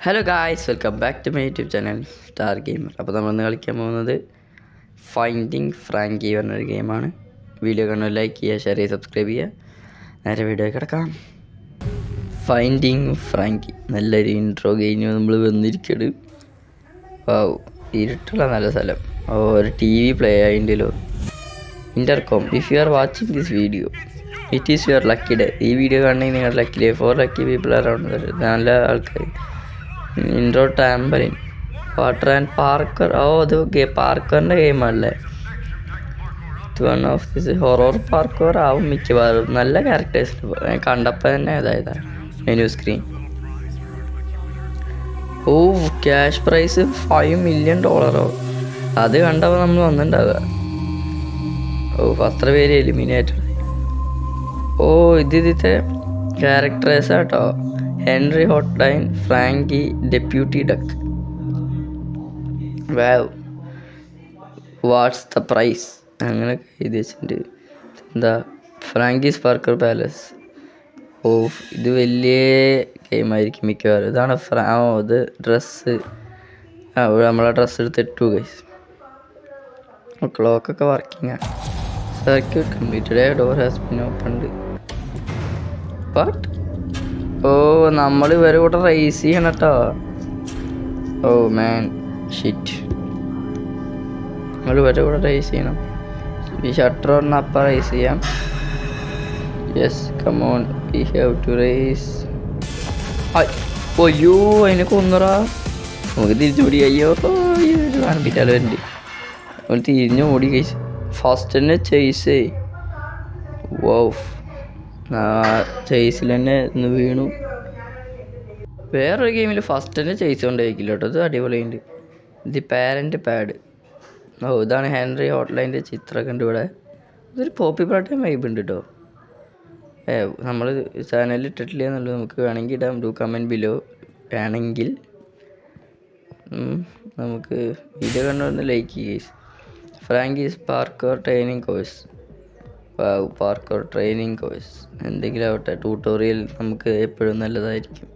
Hello guys, welcome back to my YouTube channel star gamer. അപ്പോൾ നമ്മളിന്ന് കളിക്കാൻ പോകുന്നത് ഫൈൻഡിങ് ഫ്രാങ്കി പറഞ്ഞൊരു ഗെയിമാണ്. വീഡിയോ കാണുക, ലൈക്ക് ചെയ്യുക, ഷെയർ ചെയ്യുക, സബ്സ്ക്രൈബ് ചെയ്യുക. നേരെ വീഡിയോ കിടക്കാം. ഫൈൻഡിങ് ഫ്രാങ്കി നല്ലൊരു ഇൻട്രോ കഴിഞ്ഞ് നമ്മൾ വന്നിരിക്കട്. ഇരുട്ടുള്ള നല്ല സ്ഥലം. ഒരു ടി വി പ്ലേ ആയിണ്ടല്ലോ. Intercom, if you are watching this video it is your lucky day. ഈ വീഡിയോ കാണണമെങ്കിൽ നിങ്ങളുടെ lucky day. 4 lucky people around. നല്ല ആൾക്കാർ. Intro trampoline, water and parkour. അത് പാർക്കറിൻ്റെ ഗെയിമാണല്ലേ. One of this horror parkour ആവും മിക്കവാറും. നല്ല ക്യാരക്ടേഴ്സ് കണ്ടപ്പോൾ തന്നെ അതായത് menu screen. Cash prize $5 million. അത് കണ്ടപ്പോൾ നമ്മൾ വന്നിട്ടുണ്ടാവുക. അത്ര പേര് എലിമിനേറ്റഡ്. ഇതിത്തെ ക്യാരക്ടേഴ്സ് കേട്ടോ. Henry hotline, Frankie, deputy duck. What's the prize അങ്ങനെ എഴുതി വെച്ചിട്ടുണ്ട്. എന്താ ഫ്രാങ്കീസ് പാർക്കർ പാലസ്. ഇത് വലിയ ഗെയിമായിരിക്കും മിക്കവാറും. ഇതാണ് ഇത് ഡ്രസ്സ്. നമ്മളെ ഡ്രസ്സ് എടുത്തിട്ടു ഗൈസ്. ക്ലോക്കൊക്കെ വർക്കിംഗ് ആണ്. Circuit completed. Door has been opened. But നമ്മൾ ഇവരെ കൂടെ റേസ് ചെയ്യണം കേട്ടോ. മാൻ ഷിറ്റ്. നമ്മൾ ഇവരെ കൂടെ റേസ് ചെയ്യണം. ഈ ഷട്ടർ ഒന്ന് അപ്പം റേസ് ചെയ്യാം. Yes, come on, we have to race. അയ്യോ, അതിനെ കൊന്നറാ. നമുക്ക് തിരിച്ചു ഓടി. അയ്യോ, കാണിപ്പിച്ചാലോ വരുന്നുണ്ട്. നമ്മൾ തിരിഞ്ഞു ഓടി കഴിച്ചു. ഫസ്റ്റ് തന്നെ ചെയ്സേ. ചേസിൽ തന്നെ ഇന്ന് വീണു. വേറൊരു ഗെയിമിൽ ഫസ്റ്റ് തന്നെ ചേസ് കൊണ്ടായിരിക്കില്ല കേട്ടോ. ഇത് അടിപൊളിയുണ്ട്. The parent pad. ഇതാണ് ഹെൻറി ഹോട്ട്ലൈൻ്റെ ചിത്രമൊക്കെ ഉണ്ട് ഇവിടെ. ഇതൊരു പോപ്പിപ്പുളായിട്ട് വൈബ് ഉണ്ട് കേട്ടോ. നമ്മൾ ചാനലിൽ ഇട്ടിട്ടില്ല എന്നുള്ളത്. നമുക്ക് വേണമെങ്കിൽ ഇടാം. Do comment below. വേണമെങ്കിൽ നമുക്ക് വീഡിയോ കണ്ടുവന്ന് ലൈക്ക് ചെയ്യുക. Frankie's parkour training course. Parkour training course എന്തെങ്കിലും ആവട്ടെ. ട്യൂട്ടോറിയൽ നമുക്ക് എപ്പോഴും നല്ലതായിരിക്കും.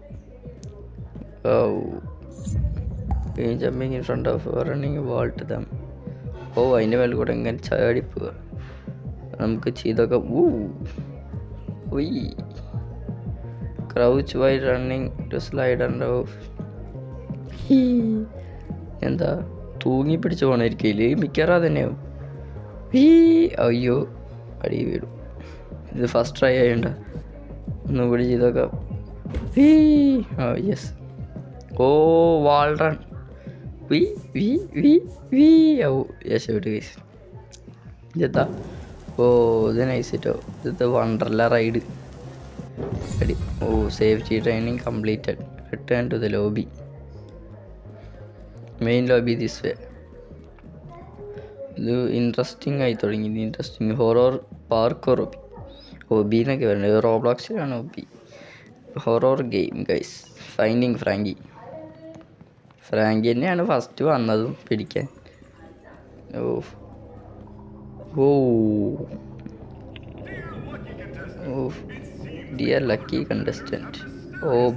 Jumping in front of running vault them. അതിൻ്റെ മേലെ കൂടെ എങ്ങനെ ചാടിപ്പോവുക. നമുക്ക് ചെയ്തൊക്കെ. Crouch while running to slide and off. എന്താ തൂങ്ങി പിടിച്ച് പോകണമായിരിക്കില്ലേ മിക്കവാറും തന്നെയാവും. അയ്യോ, അടി വീടും. ഇത് ഫസ്റ്റ് ട്രൈ ആയണ്ട. ഒന്നുകൂടി ചെയ്തൊക്കെ. യെസ്. Wall run. യെസ് വിട്ട് കേസ്. ഇതെത്താ. ഇത് നൈസ് കേട്ടോ. ഇത് വണ്ടർല റൈഡ്. അടി. Safety training completed. Return to the lobby. Main lobby this way. ഇത് ഇൻട്രസ്റ്റിംഗ് ആയി തുടങ്ങി. ഇത് ഇൻട്രസ്റ്റിംഗ്. ഹൊറർ പാർക്കർ ഒബി എന്നൊക്കെ പറയുന്നത്. റോബ്ലോക്സിലാണ് obby. Horror game guys. Finding Frankie. Frankie തന്നെയാണ് ഫസ്റ്റ് വന്നതും പിടിക്കാൻ. Dear lucky contestant.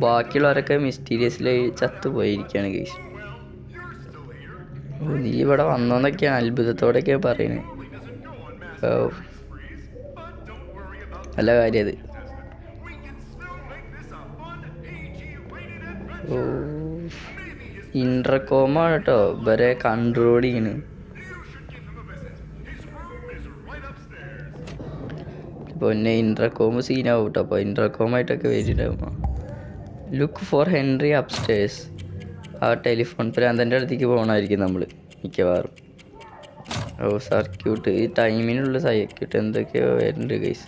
ബാക്കിയുള്ളവരൊക്കെ മിസ്റ്റീരിയസ്ലി ചത്തുപോയിരിക്കുകയാണ് ഗൈസ്. നീ ഇവിടെ വന്നോന്നൊക്കെയാണ് അത്ഭുതത്തോടെയൊക്കെയാണ് പറയുന്നത്. നല്ല കാര്യം അത്. ഇൻട്രകോമാണ് കേട്ടോ ഇവരെ കൺട്രോൾ ചെയ്യണ്. ഇപ്പോൾ എന്നെ ഇൻട്രകോം സീനാവും കേട്ടോ. അപ്പോൾ ഇൻട്രകോമായിട്ടൊക്കെ വരുന്നുണ്ടാവും. Look for Henry upstairs. Telephone പ്രാന്തൻ്റെ അടുത്തേക്ക് പോകണമായിരിക്കും നമ്മൾ മിക്കവാറും. സർക്യൂട്ട്. ഈ ടൈമിനുള്ള സർക്യൂട്ട് എന്തൊക്കെയോ വരുന്നുണ്ട് ഗൈസ്.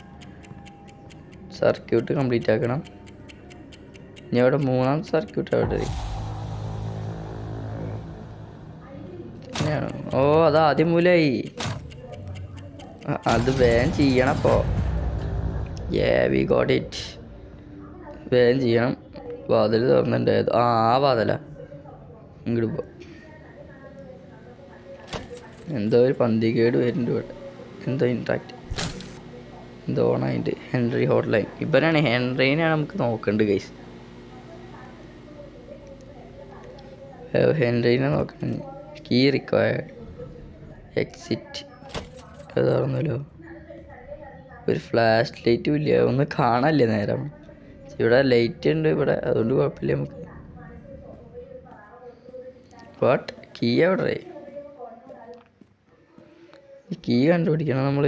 സർക്യൂട്ട് കംപ്ലീറ്റ് ആക്കണം. ഇനി അവിടെ 3ാമത്തെ സർക്യൂട്ട് അവിടെ തന്നെയാണോ? അത് ആദ്യം മൂലമായി. അത് വേഗം ചെയ്യണം. അപ്പോൾ വി ഗോട്ട് ഇറ്റ്. വേഗം ചെയ്യണം. വാതിൽ തുറന്നിട്ടുണ്ടായത്. ആ വാതില. ഇങ്ങോട്ട് പോ. എന്തോ ഒരു പന്തികേട് വരുന്നുണ്ട് ഇവിടെ. എന്തോ ഇൻട്രാക്ട് എന്തോ ഓണായിട്ട്. Henry hotline. ഇവരാണ്. ഹെൻറിനെയാണ് നമുക്ക് നോക്കേണ്ടത് ഗൈസ്. ഹെൻറിനെ നോക്കണം. Key required. എക്സിറ്റ്. അത് തുറന്നല്ലോ. ഒരു ഫ്ലാഷ് ലൈറ്റും ഇല്ല, ഒന്നും കാണാനില്ല നേരം. ഇവിടെ ലൈറ്റ് ഉണ്ട് ഇവിടെ, അതുകൊണ്ട് കുഴപ്പമില്ല നമുക്ക്. വാട്ട് കീ എവിടെ? കീ കണ്ടുപിടിക്കണം നമ്മൾ.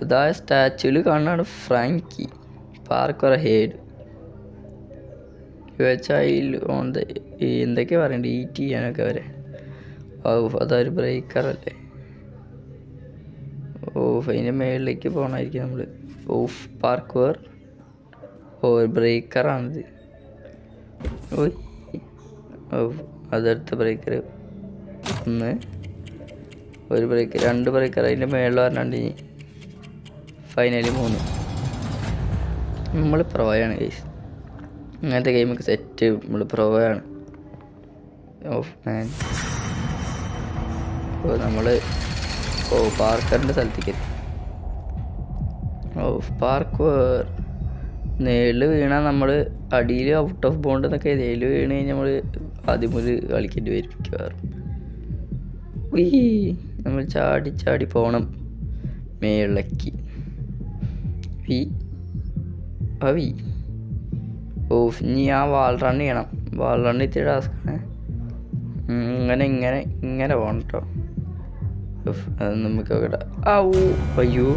ഇതാ സ്റ്റാച്യൂല് കാണാണ് Frankie parkour head child on the എന്തൊക്കെയാ പറയണ്ടേ ഈറ്റ് ചെയ്യാനൊക്കെ വരെ. അതൊരു ബ്രേക്കറല്ലേ. അതിൻ്റെ മേളിലേക്ക് പോകണമായിരിക്കും നമ്മൾ. പാർക്കർ ബ്രേക്കറാണിത്. അതെടുത്ത ബ്രേക്കർ ഒന്ന്, ഒരു ബ്രേക്കർ, രണ്ട് ബ്രേക്കർ, അതിൻ്റെ മേളിൽ പറഞ്ഞാണ്ട് ഫൈനലി 3. നമ്മൾ പ്രോയാണ് ഗൈസ്, അങ്ങനത്തെ ഗെയിമൊക്കെ സെറ്റ്. നമ്മൾ പ്രോയാണ്. നമ്മൾ പാർക്കറിൻ്റെ സ്ഥലത്തേക്ക് എത്തി. പാർക്കർ നേരിൽ വീണാൽ നമ്മൾ അടിയിൽ ഔട്ട് ഓഫ് ബോണ്ട് എന്നൊക്കെ നേരിൽ വീണ് കഴിഞ്ഞാൽ നമ്മൾ ആദ്യം മുതൽ കളിക്കേണ്ടി വരും മിക്കവാറും. നമ്മൾ ചാടി ചാടി പോകണം മേളിലേക്ക്. ഇനി ആ വാൾ റൺ ചെയ്യണം. വാൾ റൺ ഇത്തിരി ടാസ്ക്കാണ്. ഇങ്ങനെ പോകണം കേട്ടോ. അത് നമുക്ക് അയ്യോ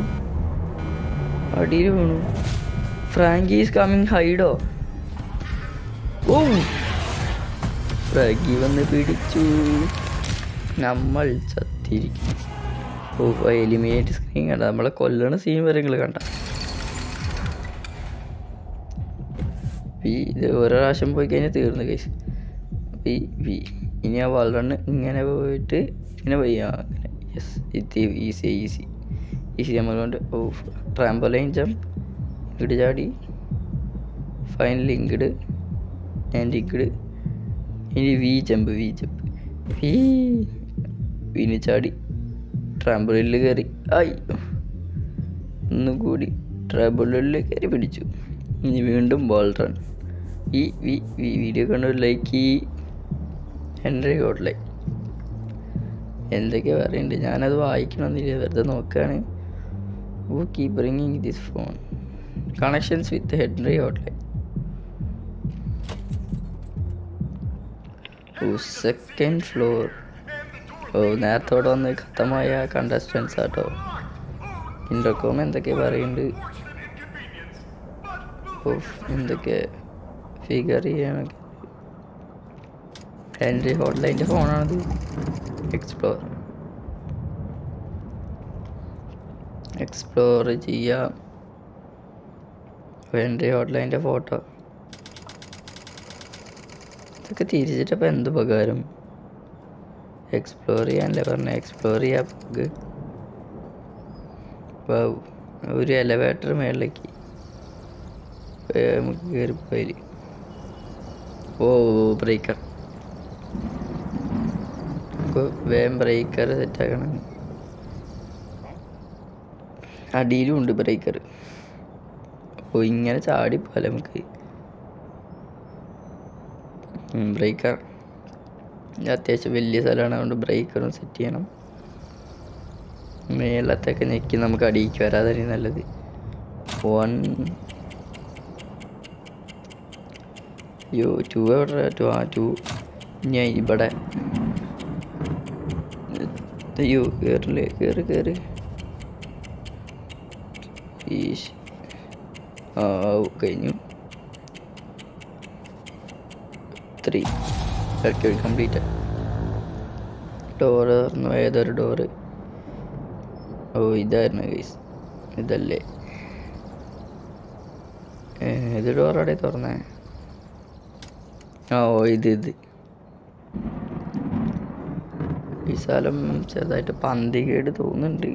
അടിയിൽ വീണു. ഫ്രാങ്കി ഈസ് കമ്മിങ് ഹൈഡോ. ഫ്രാങ്കി വന്ന് പിടിച്ചു. നമ്മൾ ചത്തിരിക്കും. എലിമിനേറ്റ് സ്ക്രീൻ കണ്ട, നമ്മളെ കൊല്ലണ സീൻ വരെ നിങ്ങൾ കണ്ട. ഇത് ഓരോ പ്രാവശ്യം പോയി കഴിഞ്ഞാൽ തീർന്നു കേസ്. ഇനി ആ വളറണ്ണ് ഇങ്ങനെ പോയിട്ട് ഇങ്ങനെ പോയി അങ്ങനെ. യെസ്, ഇത് ഈസി നമ്മൾ കൊണ്ട്. ട്രാംപോലൈൻ ജമ്പ്, ഇങ്ങോട്ട് ചാടി, ഫൈനലി ഇങ്ങോട്ട് ആൻഡ് ഇങ്ങോട്ട്. ഇനി വി ജമ്പ് വീണ് ചാടി ട്രാംപോലൈനിൽ കയറി. ഒന്നും കൂടി ട്രാംപോലൈനിൽ കയറി പിടിച്ചു. ഇനി വീണ്ടും ബോൾ റൺ. വീഡിയോ കണ്ട് ലൈക്ക് ഹെൻറി ഹോട്ട്ലൈൻ എന്തൊക്കെയാ പറയുന്നുണ്ട്, ഞാനത് വായിക്കണമെന്നില്ല, വെറുതെ നോക്കുകയാണ്. Keep bringing this phone connections with Henry Hotline. Second floor. നേരത്തോടെ വന്ന് ഖത്തമായ കണ്ടസ്റ്റൻസ് ആട്ടോ. ഇൻഡർകോം എന്തൊക്കെയാ പറയുന്നുണ്ട്. എന്തൊക്കെ ഫിഗർ ചെയ്യാനൊക്കെ. ഹെൻറി ഹോട്ട്ലൈൻ്റെ ഫോണാണത്. എക്സ്പ്ലോർ ചെയ്യാം. ഹെൻറി ഹോട്ട്ലൈൻ്റെ ഫോട്ടോ ഇതൊക്കെ തിരിച്ചിട്ടപ്പോൾ എന്ത് ഉപകാരം. എക്സ്പ്ലോർ ചെയ്യാനല്ലേ പറഞ്ഞത്, എക്സ്പ്ലോർ ചെയ്യാം. ഒരു എലവേറ്റർ മേളിലേക്ക് നമുക്ക് കയറിപ്പോയി. ബ്രേക്കർ വേഗം ബ്രേക്കർ സെറ്റാക്കണം. അടിയിലും ഉണ്ട് ബ്രേക്കർ. ഇങ്ങനെ ചാടിപ്പോലെ നമുക്ക്. ബ്രേക്കർ അത്യാവശ്യം വലിയ സ്ഥലമാണ്, അതുകൊണ്ട് ബ്രേക്കറും സെറ്റ് ചെയ്യണം. മേളത്തൊക്കെ ഞെക്കി നമുക്ക് അടിയിലേക്ക് വരാതെ നല്ലത്. 1 2 എവിടെ? 2 ഞാൻ ഇവിടെ. കയറില്ലേ, കയറി. കഴിഞ്ഞു. 3 കംപ്ലീറ്റ്. ഡോറ് തുറന്നു. ഏതൊരു ഡോറ്? ഇതായിരുന്നു ഗൈസ്, ഇതല്ലേ? ഇത് ഡോറവിടെ തുറന്നേ? ഇത് ഈ സ്ഥലം ചെറുതായിട്ട് പന്തികേട് തോന്നുന്നുണ്ട്.